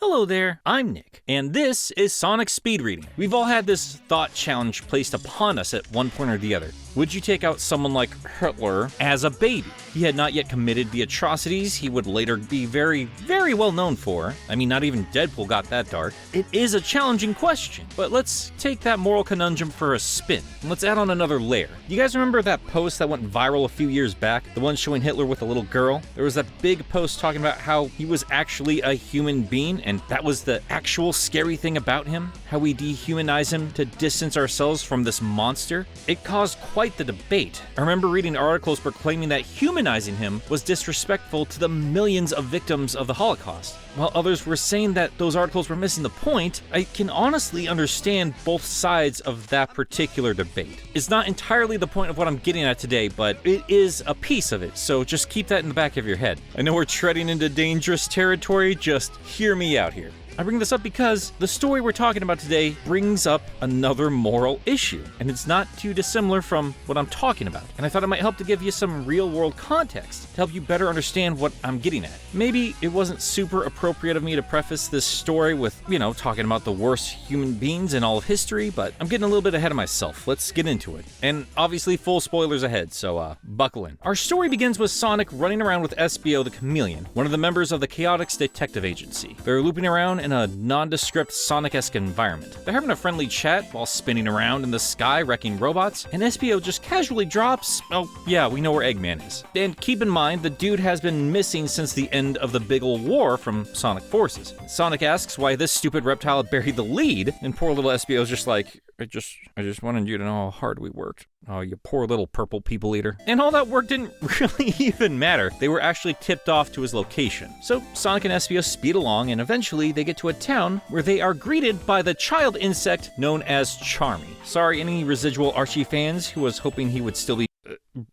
Hello there, I'm Nick, and this is Sonic Speed Reading. We've all had this thought challenge placed upon us at one point or the other. Would you take out someone like Hitler as a baby? He had not yet committed the atrocities he would later be very, very well known for. I mean, not even Deadpool got that dark. It is a challenging question, but let's take that moral conundrum for a spin. Let's add on another layer. You guys remember that post that went viral a few years back? The one showing Hitler with a little girl? There was that big post talking about how he was actually a human being, and that was the actual scary thing about him, how we dehumanize him to distance ourselves from this monster. It caused quite the debate. I remember reading articles proclaiming that humanizing him was disrespectful to the millions of victims of the Holocaust. While others were saying that those articles were missing the point, I can honestly understand both sides of that particular debate. It's not entirely the point of what I'm getting at today, but it is a piece of it, so just keep that in the back of your head. I know we're treading into dangerous territory, just hear me out here. I bring this up because the story we're talking about today brings up another moral issue, and it's not too dissimilar from what I'm talking about. And I thought it might help to give you some real-world context to help you better understand what I'm getting at. Maybe it wasn't super appropriate of me to preface this story with, talking about the worst human beings in all of history, but I'm getting a little bit ahead of myself. Let's get into it. And obviously full spoilers ahead, so buckle in. Our story begins with Sonic running around with SBO the Chameleon, one of the members of the Chaotix Detective Agency. They're looping around in a nondescript Sonic-esque environment. They're having a friendly chat while spinning around in the sky wrecking robots, and SBO just casually drops, oh yeah, we know where Eggman is. And keep in mind, the dude has been missing since the end of the big ol' war from Sonic forces. Sonic asks why this stupid reptile buried the lead, and poor little SBO's just like, I just wanted you to know how hard we worked. Oh, you poor little purple people eater. And all that work didn't really even matter. They were actually tipped off to his location. So Sonic and SBO speed along, and eventually they get to a town where they are greeted by the child insect known as Charmy. Sorry, any residual Archie fans who was hoping he would still be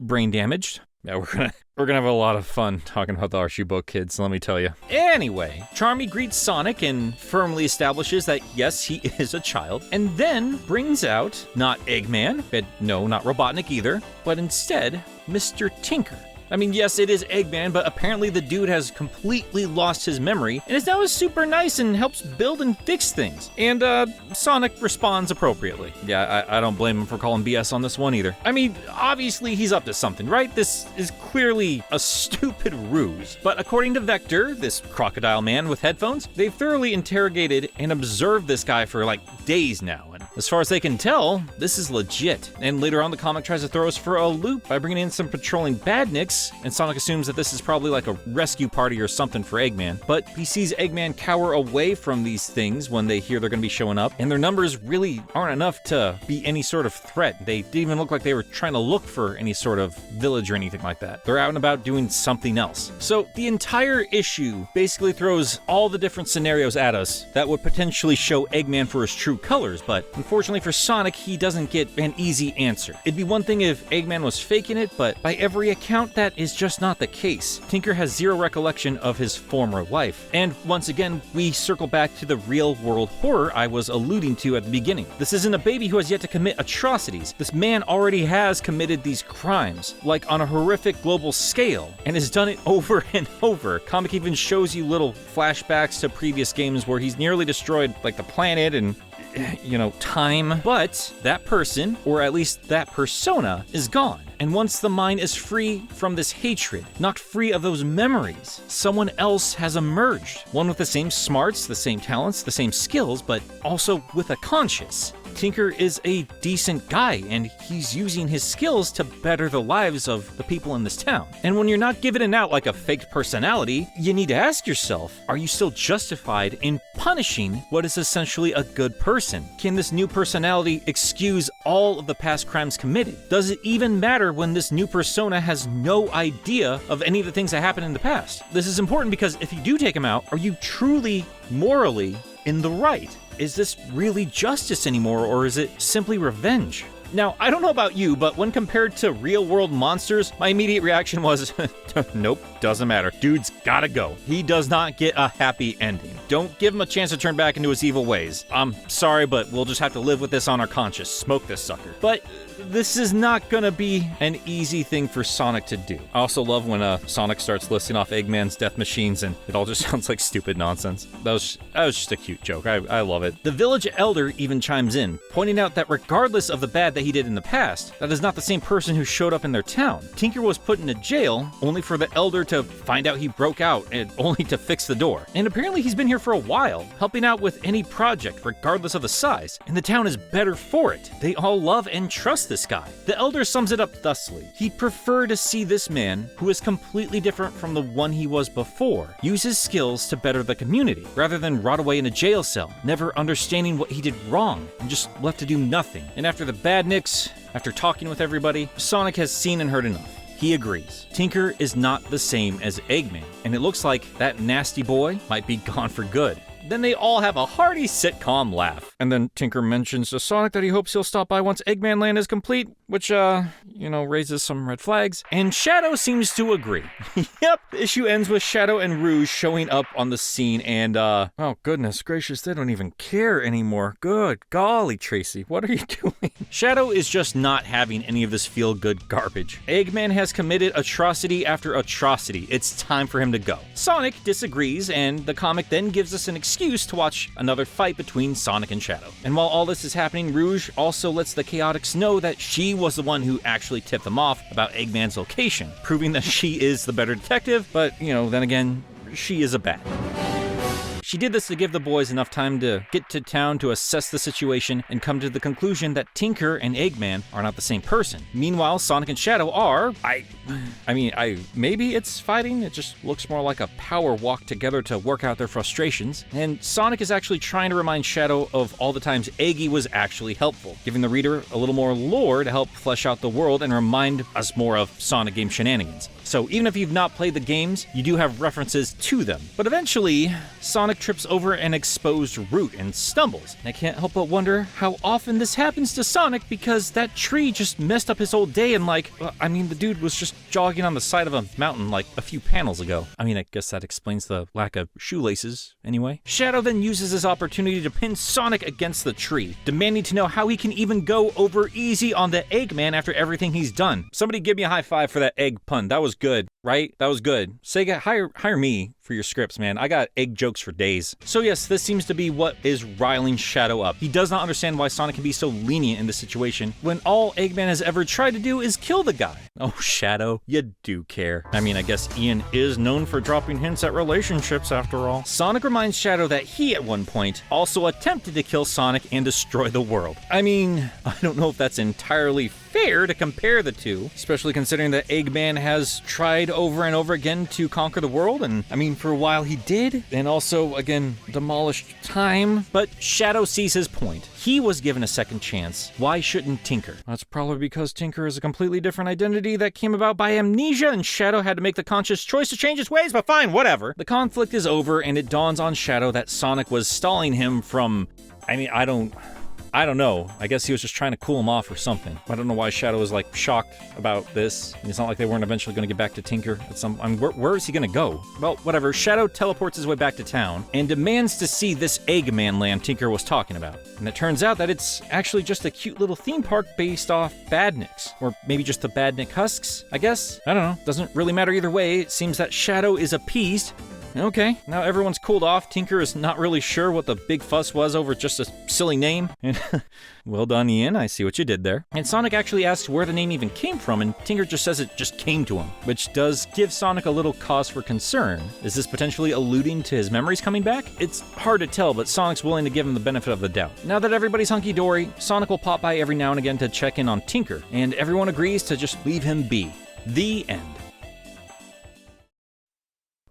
brain damaged. Yeah, we're gonna have a lot of fun talking about the Archie book, kids, let me tell you. Anyway, Charmy greets Sonic and firmly establishes that yes, he is a child, and then brings out not Eggman, and no, not Robotnik either, but instead Mr. Tinker. I mean, yes, it is Eggman, but apparently the dude has completely lost his memory and is now super nice and helps build and fix things. And Sonic responds appropriately. Yeah, I don't blame him for calling BS on this one either. I mean, obviously he's up to something, right? This is clearly a stupid ruse. But according to Vector, this crocodile man with headphones, they've thoroughly interrogated and observed this guy for like days now. And as far as they can tell, this is legit. And later on, the comic tries to throw us for a loop by bringing in some patrolling badniks, and Sonic assumes that this is probably like a rescue party or something for Eggman, but he sees Eggman cower away from these things when they hear they're going to be showing up, and their numbers really aren't enough to be any sort of threat. They didn't even look like they were trying to look for any sort of village or anything like that. They're out and about doing something else. So the entire issue basically throws all the different scenarios at us that would potentially show Eggman for his true colors, but unfortunately for Sonic, he doesn't get an easy answer. It'd be one thing if Eggman was faking it, but by every account, that is just not the case. Tinker has zero recollection of his former life. And once again, we circle back to the real-world horror I was alluding to at the beginning. This isn't a baby who has yet to commit atrocities. This man already has committed these crimes, like on a horrific global scale, and has done it over and over. Comic even shows you little flashbacks to previous games where he's nearly destroyed like the planet and time. But that person, or at least that persona, is gone. And once the mind is free from this hatred, knocked free of those memories, someone else has emerged. One with the same smarts, the same talents, the same skills, but also with a conscience. Tinker is a decent guy, and he's using his skills to better the lives of the people in this town. And when you're not giving it out like a faked personality, you need to ask yourself, are you still justified in punishing what is essentially a good person? Can this new personality excuse all of the past crimes committed? Does it even matter when this new persona has no idea of any of the things that happened in the past? This is important because if you do take him out, are you truly morally in the right? Is this really justice anymore, or is it simply revenge? Now, I don't know about you, but when compared to real-world monsters, my immediate reaction was, nope, doesn't matter. Dude's gotta go. He does not get a happy ending. don't give him a chance to turn back into his evil ways. I'm sorry, but we'll just have to live with this on our conscience. Smoke this sucker. But this is not gonna be an easy thing for Sonic to do. I also love when Sonic starts listing off Eggman's death machines and it all just sounds like stupid nonsense. That was just a cute joke. I love it. The village elder even chimes in, pointing out that regardless of the bad that he did in the past, that is not the same person who showed up in their town. Tinker was put into jail only for the elder to find out he broke out and only to fix the door. And apparently he's been here for a while, helping out with any project regardless of the size, and the town is better for it. They all love and trust this guy. The elder sums it up thusly. He'd prefer to see this man, who is completely different from the one he was before, use his skills to better the community, rather than rot away in a jail cell, never understanding what he did wrong, and just left to do nothing. And after the badniks, after talking with everybody, Sonic has seen and heard enough. He agrees. Tinker is not the same as Eggman, and it looks like that nasty boy might be gone for good. Then they all have a hearty sitcom laugh. And then Tinker mentions to Sonic that he hopes he'll stop by once Eggman Land is complete, which, raises some red flags. And Shadow seems to agree. Yep, the issue ends with Shadow and Rouge showing up on the scene and, oh goodness gracious, they don't even care anymore. Good golly, Tracy, what are you doing? Shadow is just not having any of this feel-good garbage. Eggman has committed atrocity after atrocity. It's time for him to go. Sonic disagrees, and the comic then gives us an excuse to watch another fight between Sonic and Shadow. And while all this is happening, Rouge also lets the Chaotix know that she was the one who actually tipped them off about Eggman's location, proving that she is the better detective, but, then again, she is a bat. She did this to give the boys enough time to get to town to assess the situation and come to the conclusion that Tinker and Eggman are not the same person. Meanwhile, Sonic and Shadow are, maybe it's fighting, it just looks more like a power walk together to work out their frustrations. And Sonic is actually trying to remind Shadow of all the times Eggy was actually helpful, giving the reader a little more lore to help flesh out the world and remind us more of Sonic game shenanigans. So even if you've not played the games, you do have references to them. But eventually, Sonic trips over an exposed root and stumbles. And I can't help but wonder how often this happens to Sonic, because that tree just messed up his whole day and the dude was just jogging on the side of a mountain like a few panels ago. I guess that explains the lack of shoelaces anyway. Shadow then uses this opportunity to pin Sonic against the tree, demanding to know how he can even go over easy on the Eggman after everything he's done. Somebody give me a high five for that egg pun. That was good, right? That was good. Sega, hire me for your scripts, man. I got egg jokes for days. So yes, this seems to be what is riling Shadow up. He does not understand why Sonic can be so lenient in this situation when all Eggman has ever tried to do is kill the guy. Oh, Shadow, you do care. I guess Ian is known for dropping hints at relationships after all. Sonic reminds Shadow that he, at one point, also attempted to kill Sonic and destroy the world. I don't know if that's entirely fair to compare the two, especially considering that Eggman has tried over and over again to conquer the world, and for a while he did, and also, again, demolished time. But Shadow sees his point. He was given a second chance. Why shouldn't Tinker? That's probably because Tinker is a completely different identity that came about by amnesia, and Shadow had to make the conscious choice to change his ways, but fine, whatever. The conflict is over, and it dawns on Shadow that Sonic was stalling him from... I don't know. I guess he was just trying to cool him off or something. I don't know why Shadow was shocked about this. It's not like they weren't eventually going to get back to Tinker at some... where is he going to go? Well, whatever. Shadow teleports his way back to town and demands to see this Eggman land Tinker was talking about. And it turns out that it's actually just a cute little theme park based off Badniks. Or maybe just the Badnik husks, I guess? I don't know. Doesn't really matter either way. It seems that Shadow is appeased. Okay, now everyone's cooled off. Tinker is not really sure what the big fuss was over just a silly name. And well done, Ian. I see what you did there. And Sonic actually asks where the name even came from, and Tinker just says it just came to him, which does give Sonic a little cause for concern. Is this potentially alluding to his memories coming back? It's hard to tell, but Sonic's willing to give him the benefit of the doubt. Now that everybody's hunky-dory, Sonic will pop by every now and again to check in on Tinker, and everyone agrees to just leave him be. The end.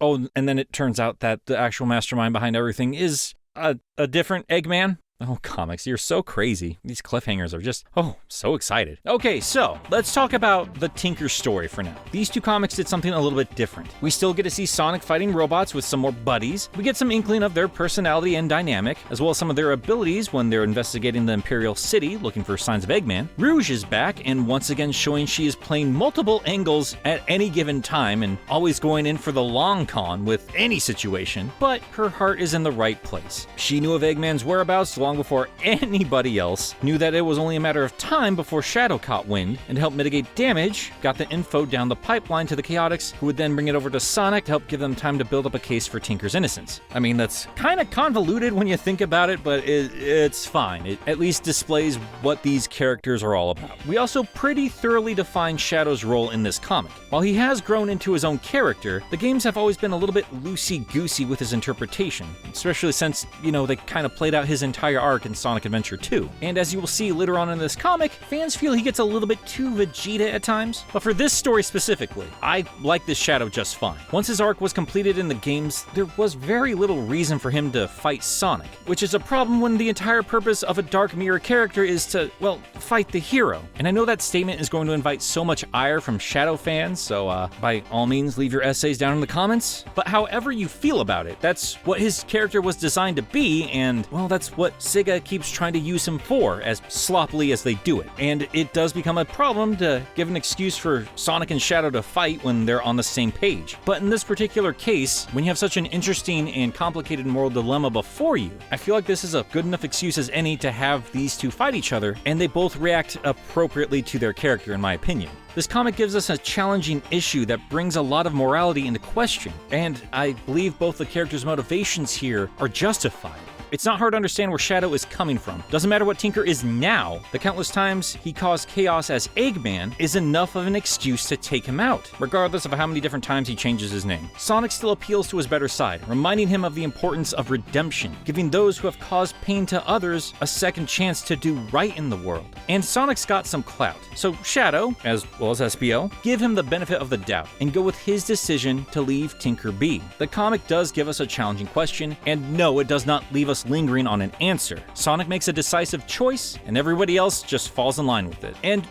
Oh, and then it turns out that the actual mastermind behind everything is a different Eggman. Oh, comics, you're so crazy. These cliffhangers are just, so excited. Okay, so let's talk about the Tinker story for now. These two comics did something a little bit different. We still get to see Sonic fighting robots with some more buddies. We get some inkling of their personality and dynamic, as well as some of their abilities when they're investigating the Imperial City looking for signs of Eggman. Rouge is back and once again showing she is playing multiple angles at any given time and always going in for the long con with any situation, but her heart is in the right place. She knew of Eggman's whereabouts long before anybody else, knew that it was only a matter of time before Shadow caught wind, and to help mitigate damage, got the info down the pipeline to the Chaotix, who would then bring it over to Sonic to help give them time to build up a case for Tinker's innocence. I mean, that's kind of convoluted when you think about it, but it's fine. It at least displays what these characters are all about. We also pretty thoroughly define Shadow's role in this comic. While he has grown into his own character, the games have always been a little bit loosey-goosey with his interpretation, especially since, they kind of played out his entire arc in Sonic Adventure 2. And as you will see later on in this comic, fans feel he gets a little bit too Vegeta at times. But for this story specifically, I like this Shadow just fine. Once his arc was completed in the games, there was very little reason for him to fight Sonic, which is a problem when the entire purpose of a Dark Mirror character is to, fight the hero. And I know that statement is going to invite so much ire from Shadow fans, so by all means leave your essays down in the comments. But however you feel about it, that's what his character was designed to be, and, that's what Sega keeps trying to use him for, as sloppily as they do it. And it does become a problem to give an excuse for Sonic and Shadow to fight when they're on the same page. But in this particular case, when you have such an interesting and complicated moral dilemma before you, I feel like this is a good enough excuse as any to have these two fight each other, and they both react appropriately to their character, in my opinion. This comic gives us a challenging issue that brings a lot of morality into question, and I believe both the characters' motivations here are justified. It's not hard to understand where Shadow is coming from. Doesn't matter what Tinker is now, the countless times he caused chaos as Eggman is enough of an excuse to take him out, regardless of how many different times he changes his name. Sonic still appeals to his better side, reminding him of the importance of redemption, giving those who have caused pain to others a second chance to do right in the world. And Sonic's got some clout, so Shadow, as well as SPO, give him the benefit of the doubt and go with his decision to leave Tinker be. The comic does give us a challenging question, and no, it does not leave us lingering on an answer. Sonic makes a decisive choice, and everybody else just falls in line with it. And,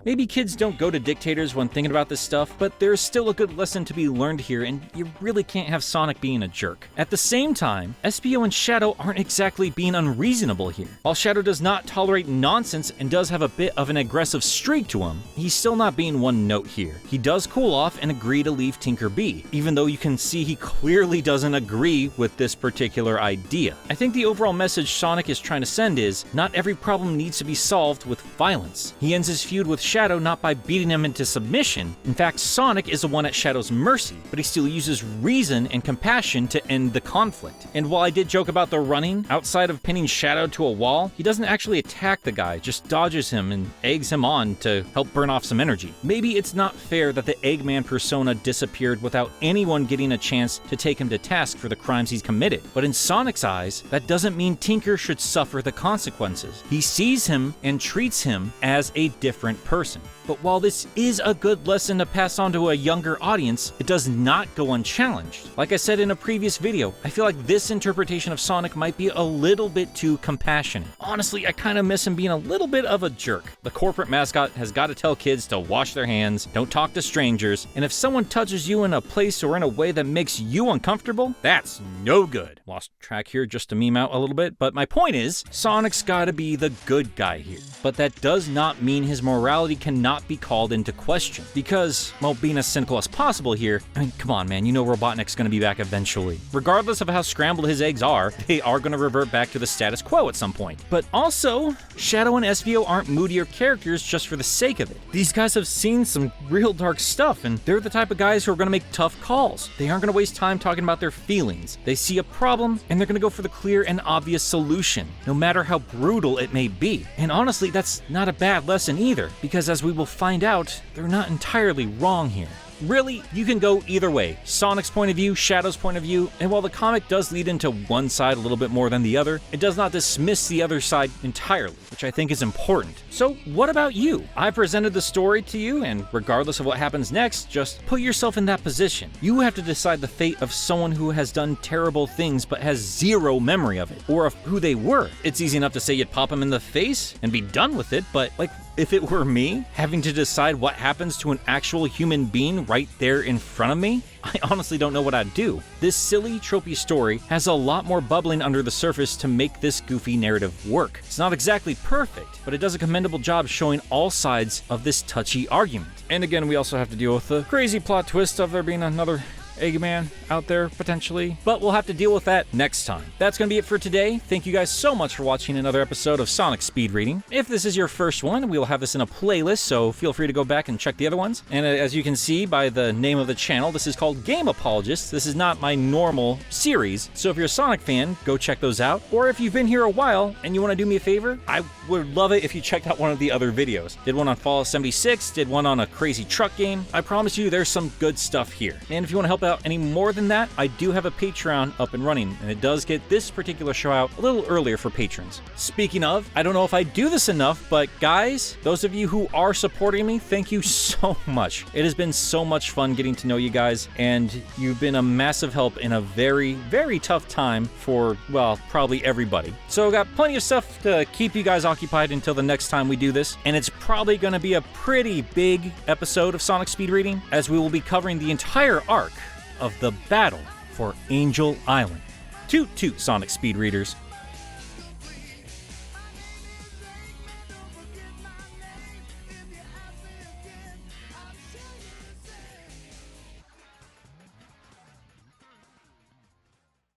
maybe kids don't go to dictators when thinking about this stuff, but there's still a good lesson to be learned here, and you really can't have Sonic being a jerk. At the same time, SPO and Shadow aren't exactly being unreasonable here. While Shadow does not tolerate nonsense and does have a bit of an aggressive streak to him, he's still not being one note here. He does cool off and agree to leave Tinker be, even though you can see he clearly doesn't agree with this particular idea. I think the overall message Sonic is trying to send is, not every problem needs to be solved with violence. He ends his feud with Shadow not by beating him into submission. In fact, Sonic is the one at Shadow's mercy, but he still uses reason and compassion to end the conflict. And while I did joke about the running, outside of pinning Shadow to a wall, he doesn't actually attack the guy, just dodges him and eggs him on to help burn off some energy. Maybe it's not fair that the Eggman persona disappeared without anyone getting a chance to take him to task for the crimes he's committed. But in Sonic's eyes, that doesn't mean Tinker should suffer the consequences. He sees him and treats him as a different person. But while this is a good lesson to pass on to a younger audience, it does not go unchallenged. Like I said in a previous video, I feel like this interpretation of Sonic might be a little bit too compassionate. Honestly, I kind of miss him being a little bit of a jerk. The corporate mascot has got to tell kids to wash their hands, don't talk to strangers, and if someone touches you in a place or in a way that makes you uncomfortable, that's no good. Lost track here just to meme out a little bit, but my point is, Sonic's got to be the good guy here. But that does not mean his morality cannot be called into question. Because, well, being as cynical as possible here, I mean, come on, man, you know Robotnik's gonna be back eventually. Regardless of how scrambled his eggs are, they are gonna revert back to the status quo at some point. But also, Shadow and SVO aren't moodier characters just for the sake of it. These guys have seen some real dark stuff, and they're the type of guys who are gonna make tough calls. They aren't gonna waste time talking about their feelings. They see a problem, and they're gonna go for the clear and obvious solution, no matter how brutal it may be. And honestly, that's not a bad lesson either, because as we will find out, they're not entirely wrong here. really, you can go either way. Sonic's point of view, Shadow's point of view, and while the comic does lead into one side a little bit more than the other, it does not dismiss the other side entirely, which I think is important. So what about you? I presented the story to you, and regardless of what happens next, just put yourself in that position. You have to decide the fate of someone who has done terrible things but has zero memory of it, or of who they were. It's easy enough to say you'd pop them in the face and be done with it, but like, if it were me, having to decide what happens to an actual human being right there in front of me, I honestly don't know what I'd do. This silly, tropey story has a lot more bubbling under the surface to make this goofy narrative work. It's not exactly perfect, but it does a commendable job showing all sides of this touchy argument. And again, we also have to deal with the crazy plot twist of there being another Eggman out there, potentially. But we'll have to deal with that next time. That's going to be it for today. Thank you guys so much for watching another episode of Sonic Speed Reading. If this is your first one, we will have this in a playlist, so feel free to go back and check the other ones. And as you can see by the name of the channel, this is called Game Apologist. This is not my normal series, so if you're a Sonic fan, go check those out. Or if you've been here a while and you want to do me a favor, I would love it if you checked out one of the other videos. Did one on Fallout 76, did one on a crazy truck game. I promise you there's some good stuff here. And if you want to help out any more than that, I do have a Patreon up and running, and it does get this particular show out a little earlier for patrons. Speaking of, I don't know if I do this enough, but guys, those of you who are supporting me, thank you so much. It has been so much fun getting to know you guys, and you've been a massive help in a very, very tough time for, well, probably everybody. So I've got plenty of stuff to keep you guys occupied until the next time we do this, and it's probably going to be a pretty big episode of Sonic Speed Reading, as we will be covering the entire arc of the battle for Angel Island. Toot toot, Sonic Speed Readers.